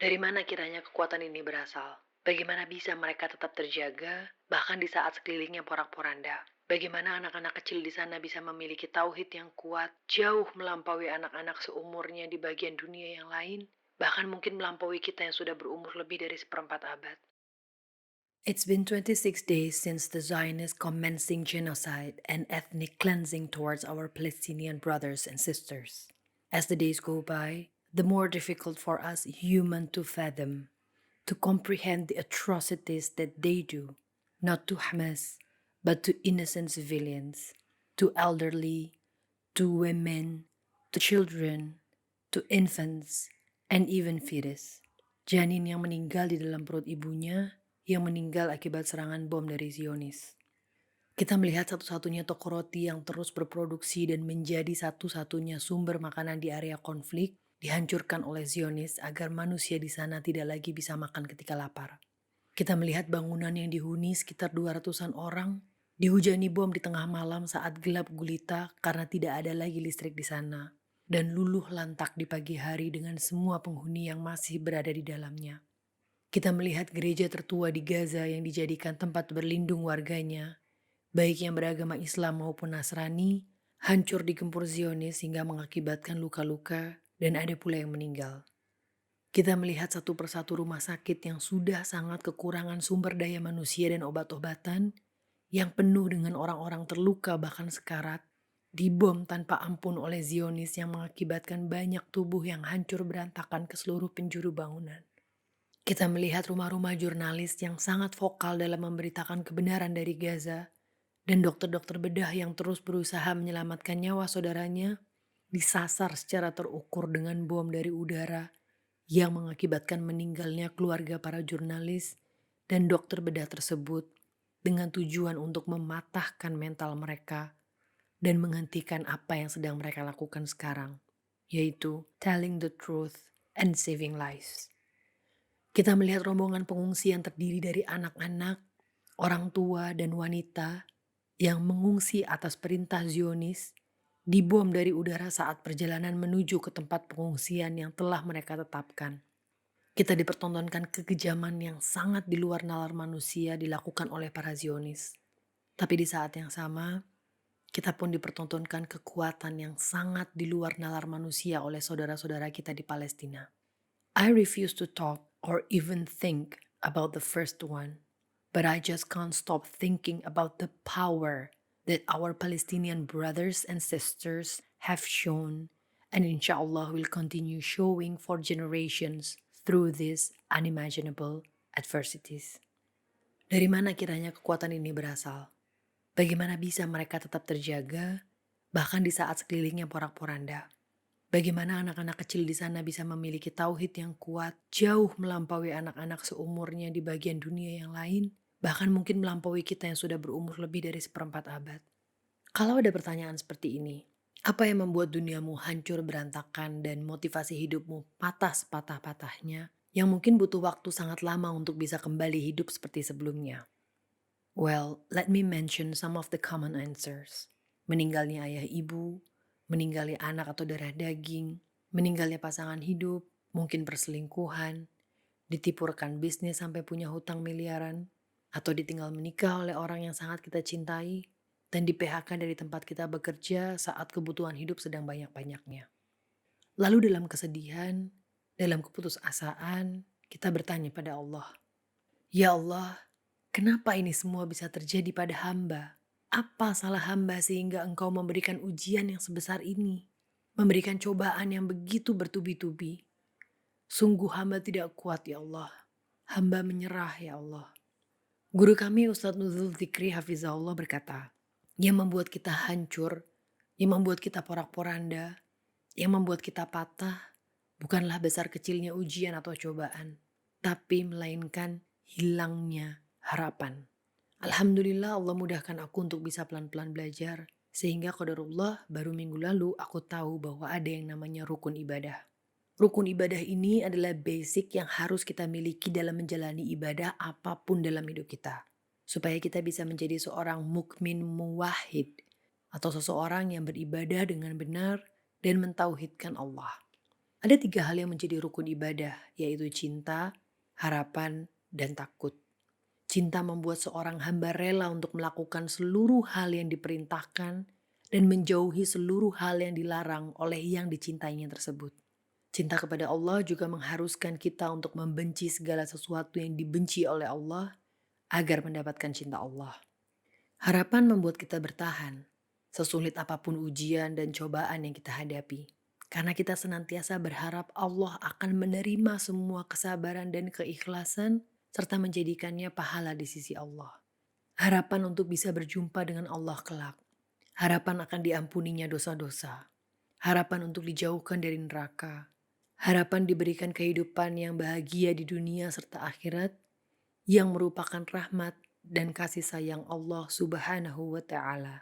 Dari mana kiranya kekuatan ini berasal? Bagaimana bisa mereka tetap terjaga, bahkan di saat sekelilingnya porak-poranda? Bagaimana anak-anak kecil di sana bisa memiliki tauhid yang kuat, jauh melampaui anak-anak seumurnya di bagian dunia yang lain, bahkan mungkin melampaui kita yang sudah berumur lebih dari seperempat abad? It's been 26 days since the Zionists commencing genocide and ethnic cleansing towards our Palestinian brothers and sisters. As the days go by, the more difficult for us human to fathom, to comprehend the atrocities that they do, not to Hamas, but to innocent civilians, to elderly, to women, to children, to infants, and even fetus. Janin yang meninggal di dalam perut ibunya, yang meninggal akibat serangan bom dari Zionis. Kita melihat satu-satunya toko roti yang terus berproduksi dan menjadi satu-satunya sumber makanan di area konflik dihancurkan oleh Zionis agar manusia di sana tidak lagi bisa makan ketika lapar. Kita melihat bangunan yang dihuni sekitar 200-an orang dihujani bom di tengah malam saat gelap gulita karena tidak ada lagi listrik di sana, dan luluh lantak di pagi hari dengan semua penghuni yang masih berada di dalamnya. Kita melihat gereja tertua di Gaza yang dijadikan tempat berlindung warganya, baik yang beragama Islam maupun Nasrani, hancur digempur Zionis hingga mengakibatkan luka-luka dan ada pula yang meninggal. Kita melihat satu persatu rumah sakit yang sudah sangat kekurangan sumber daya manusia dan obat-obatan, yang penuh dengan orang-orang terluka bahkan sekarat, dibom tanpa ampun oleh Zionis yang mengakibatkan banyak tubuh yang hancur berantakan ke seluruh penjuru bangunan. Kita melihat rumah-rumah jurnalis yang sangat vokal dalam memberitakan kebenaran dari Gaza, dan dokter-dokter bedah yang terus berusaha menyelamatkan nyawa saudaranya disasar secara terukur dengan bom dari udara yang mengakibatkan meninggalnya keluarga para jurnalis dan dokter bedah tersebut dengan tujuan untuk mematahkan mental mereka dan menghentikan apa yang sedang mereka lakukan sekarang, yaitu telling the truth and saving lives. Kita melihat rombongan pengungsi yang terdiri dari anak-anak, orang tua, dan wanita yang mengungsi atas perintah Zionis dibom dari udara saat perjalanan menuju ke tempat pengungsian yang telah mereka tetapkan. Kita dipertontonkan kekejaman yang sangat di luar nalar manusia dilakukan oleh para Zionis. Tapi di saat yang sama, kita pun dipertontonkan kekuatan yang sangat di luar nalar manusia oleh saudara-saudara kita di Palestina. I refuse to talk or even think about the first one, but I just can't stop thinking about the power that our Palestinian brothers and sisters have shown and inshallah will continue showing for generations through these unimaginable adversities. Dari mana kiranya kekuatan ini berasal? Bagaimana bisa mereka tetap terjaga bahkan di saat sekelilingnya porak-poranda? Bagaimana anak-anak kecil di sana bisa memiliki tauhid yang kuat, jauh melampaui anak-anak seumurnya di bagian dunia yang lain, bahkan mungkin melampaui kita yang sudah berumur lebih dari seperempat abad. Kalau ada pertanyaan seperti ini, apa yang membuat duniamu hancur berantakan dan motivasi hidupmu patah sepatah-patahnya, yang mungkin butuh waktu sangat lama untuk bisa kembali hidup seperti sebelumnya? Well, let me mention some of the common answers. Meninggalnya ayah ibu, meninggalnya anak atau darah daging, meninggalnya pasangan hidup, mungkin perselingkuhan, ditipu rekan bisnis sampai punya hutang miliaran, atau ditinggal menikah oleh orang yang sangat kita cintai, dan di-PHK dari tempat kita bekerja saat kebutuhan hidup sedang banyak-banyaknya. Lalu dalam kesedihan, dalam keputusasaan, kita bertanya pada Allah, "Ya Allah, kenapa ini semua bisa terjadi pada hamba? Apa salah hamba sehingga engkau memberikan ujian yang sebesar ini? Memberikan cobaan yang begitu bertubi-tubi. Sungguh hamba tidak kuat ya Allah. Hamba menyerah ya Allah." Guru kami Ustadz Nuzul Zikri Hafizahullah berkata, yang membuat kita hancur, yang membuat kita porak-poranda, yang membuat kita patah, bukanlah besar kecilnya ujian atau cobaan, tapi melainkan hilangnya harapan. Alhamdulillah Allah mudahkan aku untuk bisa pelan-pelan belajar, sehingga qadarullah baru minggu lalu aku tahu bahwa ada yang namanya rukun ibadah. Rukun ibadah ini adalah basic yang harus kita miliki dalam menjalani ibadah apapun dalam hidup kita. Supaya kita bisa menjadi seorang mukmin muwahhid atau seseorang yang beribadah dengan benar dan mentauhidkan Allah. Ada 3 hal yang menjadi rukun ibadah, yaitu cinta, harapan, dan takut. Cinta membuat seorang hamba rela untuk melakukan seluruh hal yang diperintahkan dan menjauhi seluruh hal yang dilarang oleh yang dicintainya tersebut. Cinta kepada Allah juga mengharuskan kita untuk membenci segala sesuatu yang dibenci oleh Allah agar mendapatkan cinta Allah. Harapan membuat kita bertahan, sesulit apapun ujian dan cobaan yang kita hadapi. Karena kita senantiasa berharap Allah akan menerima semua kesabaran dan keikhlasan serta menjadikannya pahala di sisi Allah. Harapan untuk bisa berjumpa dengan Allah kelak. Harapan akan diampuninya dosa-dosa. Harapan untuk dijauhkan dari neraka. Harapan diberikan kehidupan yang bahagia di dunia serta akhirat yang merupakan rahmat dan kasih sayang Allah Subhanahu wa Ta'ala.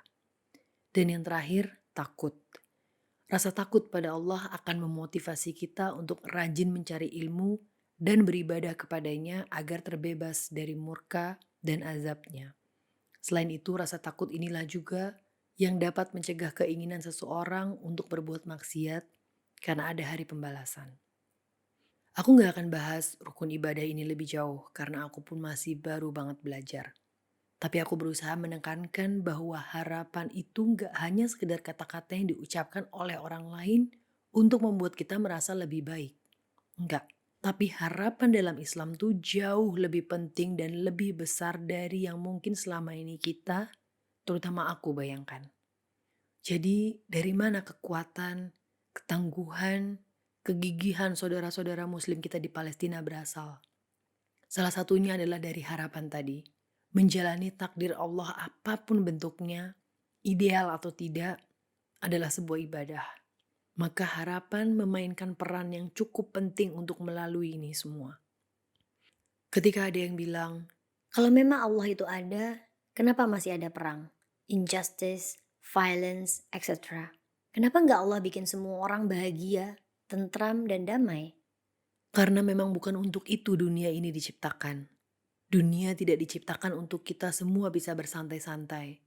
Dan yang terakhir, takut. Rasa takut pada Allah akan memotivasi kita untuk rajin mencari ilmu dan beribadah kepadanya agar terbebas dari murka dan azabnya. Selain itu, rasa takut inilah juga yang dapat mencegah keinginan seseorang untuk berbuat maksiat karena ada hari pembalasan. Aku nggak akan bahas rukun ibadah ini lebih jauh karena aku pun masih baru banget belajar. Tapi aku berusaha menekankan bahwa harapan itu nggak hanya sekedar kata-kata yang diucapkan oleh orang lain untuk membuat kita merasa lebih baik. Enggak. Tapi harapan dalam Islam tuh jauh lebih penting dan lebih besar dari yang mungkin selama ini kita, terutama aku bayangkan. Jadi dari mana kekuatan, ketangguhan, kegigihan saudara-saudara muslim kita di Palestina berasal? Salah satunya adalah dari harapan tadi. Menjalani takdir Allah apapun bentuknya, ideal atau tidak, adalah sebuah ibadah. Maka harapan memainkan peran yang cukup penting untuk melalui ini semua. Ketika ada yang bilang, Kalau memang Allah itu ada, kenapa masih ada perang, injustice, violence, etc. Kenapa nggak Allah bikin semua orang bahagia, tentram, dan damai? karena memang bukan untuk itu dunia ini diciptakan. Dunia tidak diciptakan untuk kita semua bisa bersantai-santai.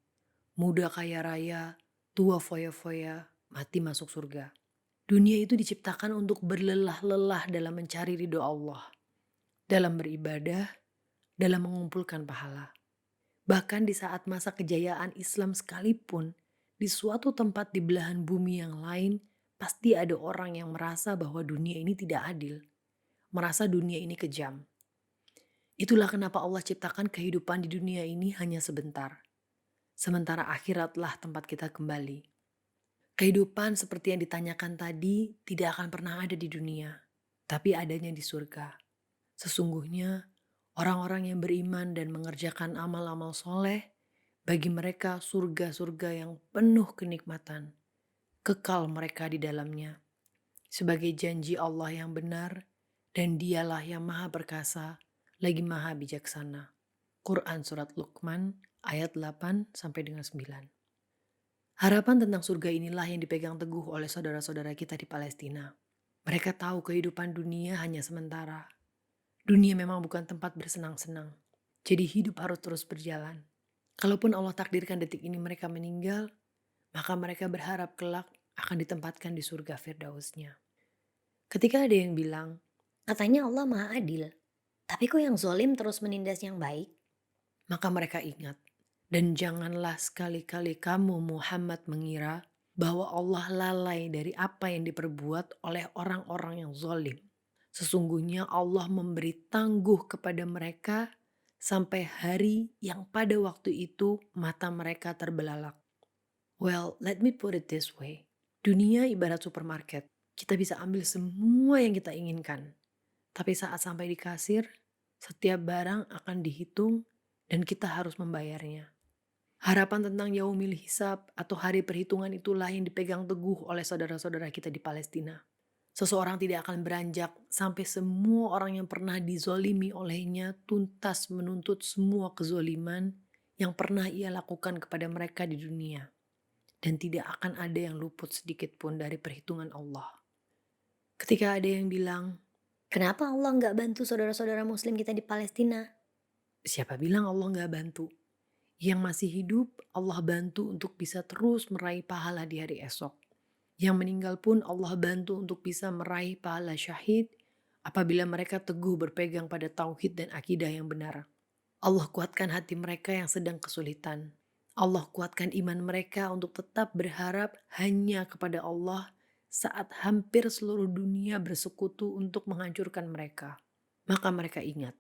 Muda kaya raya, tua foya-foya, mati masuk surga. Dunia itu diciptakan untuk berlelah-lelah dalam mencari ridho Allah, dalam beribadah, dalam mengumpulkan pahala. Bahkan di saat masa kejayaan Islam sekalipun, di suatu tempat di belahan bumi yang lain, pasti ada orang yang merasa bahwa dunia ini tidak adil, merasa dunia ini kejam. Itulah kenapa Allah ciptakan kehidupan di dunia ini hanya sebentar. Sementara akhiratlah tempat kita kembali. Kehidupan seperti yang ditanyakan tadi tidak akan pernah ada di dunia, tapi adanya di surga. Sesungguhnya, orang-orang yang beriman dan mengerjakan amal-amal soleh, bagi mereka surga-surga yang penuh kenikmatan, kekal mereka di dalamnya. Sebagai janji Allah yang benar, dan dialah yang maha perkasa, lagi maha bijaksana. Quran Surat Luqman ayat 8 sampai dengan 9. Harapan tentang surga inilah yang dipegang teguh oleh saudara-saudara kita di Palestina. Mereka tahu kehidupan dunia hanya sementara. Dunia memang bukan tempat bersenang-senang. Jadi hidup harus terus berjalan. Kalaupun Allah takdirkan detik ini mereka meninggal, maka mereka berharap kelak akan ditempatkan di surga Firdausnya. Ketika ada yang bilang, Katanya Allah Maha Adil, tapi kok yang zolim terus menindas yang baik? maka mereka ingat. Dan janganlah sekali-kali kamu Muhammad mengira bahwa Allah lalai dari apa yang diperbuat oleh orang-orang yang zalim. Sesungguhnya Allah memberi tangguh kepada mereka sampai hari yang pada waktu itu mata mereka terbelalak. Well, let me put it this way. Dunia ibarat supermarket. Kita bisa ambil semua yang kita inginkan. Tapi saat sampai di kasir, setiap barang akan dihitung dan kita harus membayarnya. Harapan tentang yaumil hisab atau hari perhitungan itulah yang dipegang teguh oleh saudara-saudara kita di Palestina. Seseorang tidak akan beranjak sampai semua orang yang pernah dizolimi olehnya tuntas menuntut semua kezoliman yang pernah ia lakukan kepada mereka di dunia. Dan tidak akan ada yang luput sedikit pun dari perhitungan Allah. Ketika ada yang bilang, Kenapa Allah nggak bantu saudara-saudara muslim kita di Palestina? siapa bilang Allah nggak bantu? Yang masih hidup, Allah bantu untuk bisa terus meraih pahala di hari esok. Yang meninggal pun Allah bantu untuk bisa meraih pahala syahid apabila mereka teguh berpegang pada tauhid dan akidah yang benar. Allah kuatkan hati mereka yang sedang kesulitan. Allah kuatkan iman mereka untuk tetap berharap hanya kepada Allah saat hampir seluruh dunia bersekutu untuk menghancurkan mereka. Maka mereka ingat,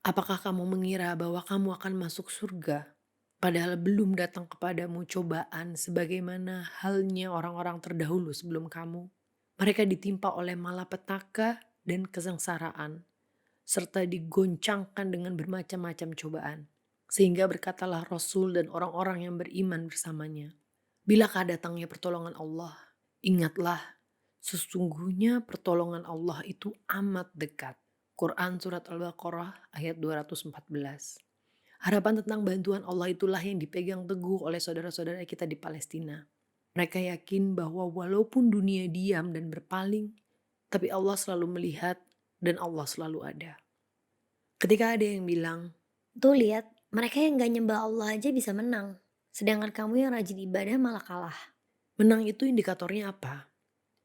apakah kamu mengira bahwa kamu akan masuk surga? Padahal belum datang kepadamu cobaan sebagaimana halnya orang-orang terdahulu sebelum kamu. Mereka ditimpa oleh malapetaka dan kesengsaraan, serta digoncangkan dengan bermacam-macam cobaan. Sehingga berkatalah Rasul dan orang-orang yang beriman bersamanya, bilakah datangnya pertolongan Allah? Ingatlah, sesungguhnya pertolongan Allah itu amat dekat. Quran Surat Al-Baqarah ayat 214. Harapan tentang bantuan Allah itulah yang dipegang teguh oleh saudara-saudara kita di Palestina. Mereka yakin bahwa walaupun dunia diam dan berpaling, tapi Allah selalu melihat dan Allah selalu ada. Ketika ada yang bilang, Tuh lihat, mereka yang gak nyembah Allah aja bisa menang. Sedangkan kamu yang rajin ibadah malah kalah. menang itu indikatornya apa?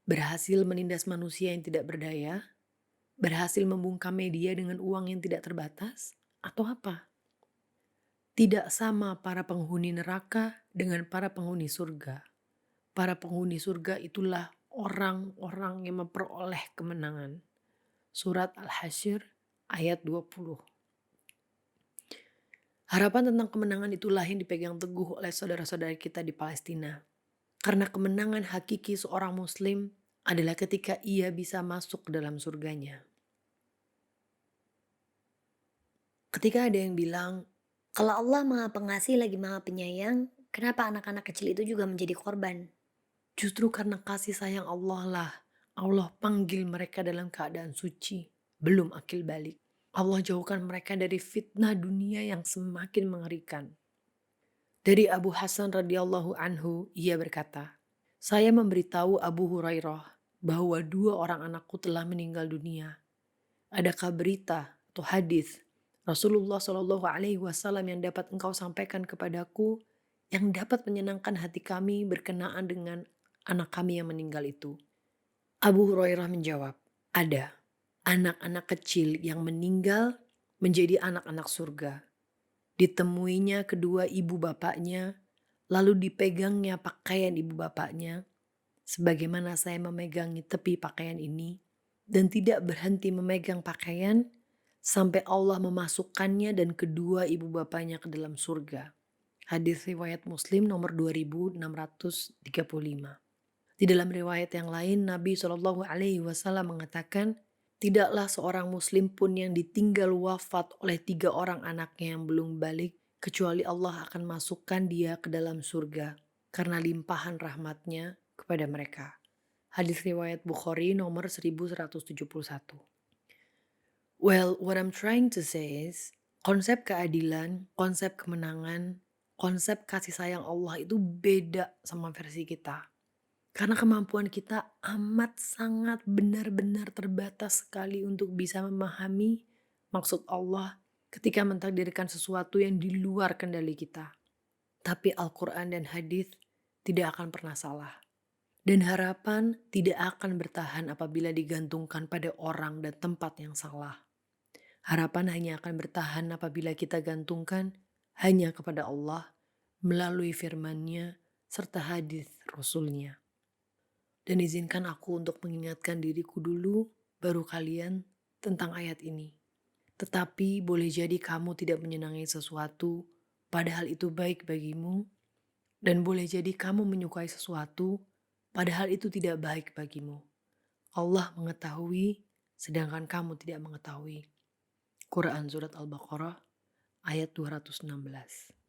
Berhasil menindas manusia yang tidak berdaya? Berhasil membungkam media dengan uang yang tidak terbatas? Atau apa? Tidak sama para penghuni neraka dengan para penghuni surga. Para penghuni surga itulah orang-orang yang memperoleh kemenangan. Surat Al-Hasyr ayat 20. Harapan tentang kemenangan itulah yang dipegang teguh oleh saudara-saudara kita di Palestina. Karena kemenangan hakiki seorang muslim adalah ketika ia bisa masuk ke dalam surganya. Ketika ada yang bilang, Kalau Allah maha pengasih lagi maha penyayang, kenapa anak-anak kecil itu juga menjadi korban? justru karena kasih sayang Allah lah, Allah panggil mereka dalam keadaan suci, belum akil balik. Allah jauhkan mereka dari fitnah dunia yang semakin mengerikan. Dari Abu Hasan radhiyallahu anhu, ia berkata, saya memberitahu Abu Hurairah bahwa dua orang anakku telah meninggal dunia. Adakah berita atau hadis Rasulullah Shallallahu Alaihi Wasallam yang dapat engkau sampaikan kepadaku yang dapat menyenangkan hati kami berkenaan dengan anak kami yang meninggal itu? Abu Hurairah menjawab, ada anak-anak kecil yang meninggal menjadi anak-anak surga. Ditemuinya kedua ibu bapaknya, lalu dipegangnya pakaian ibu bapaknya, sebagaimana saya memegangi tepi pakaian ini, dan tidak berhenti memegang pakaian sampai Allah memasukkannya dan kedua ibu bapaknya ke dalam surga. Hadis riwayat Muslim nomor 2635. Di dalam riwayat yang lain, Nabi Shallallahu Alaihi Wasallam mengatakan, tidaklah seorang Muslim pun yang ditinggal wafat oleh 3 orang anaknya yang belum balik, kecuali Allah akan masukkan dia ke dalam surga karena limpahan rahmatnya kepada mereka. Hadis riwayat Bukhari nomor 1171. Well, what I'm trying to say is, konsep keadilan, konsep kemenangan, konsep kasih sayang Allah itu beda sama versi kita. Karena kemampuan kita amat sangat benar-benar terbatas sekali untuk bisa memahami maksud Allah ketika mentakdirkan sesuatu yang di luar kendali kita. Tapi Al-Quran dan hadis tidak akan pernah salah. Dan harapan tidak akan bertahan apabila digantungkan pada orang dan tempat yang salah. Harapan hanya akan bertahan apabila kita gantungkan hanya kepada Allah melalui firman-Nya serta hadis Rasul-Nya. Dan izinkan aku untuk mengingatkan diriku dulu, baru kalian tentang ayat ini. Tetapi boleh jadi kamu tidak menyenangi sesuatu, padahal itu baik bagimu, dan boleh jadi kamu menyukai sesuatu, padahal itu tidak baik bagimu. Allah mengetahui, sedangkan kamu tidak mengetahui. Quran Surat Al-Baqarah ayat 216.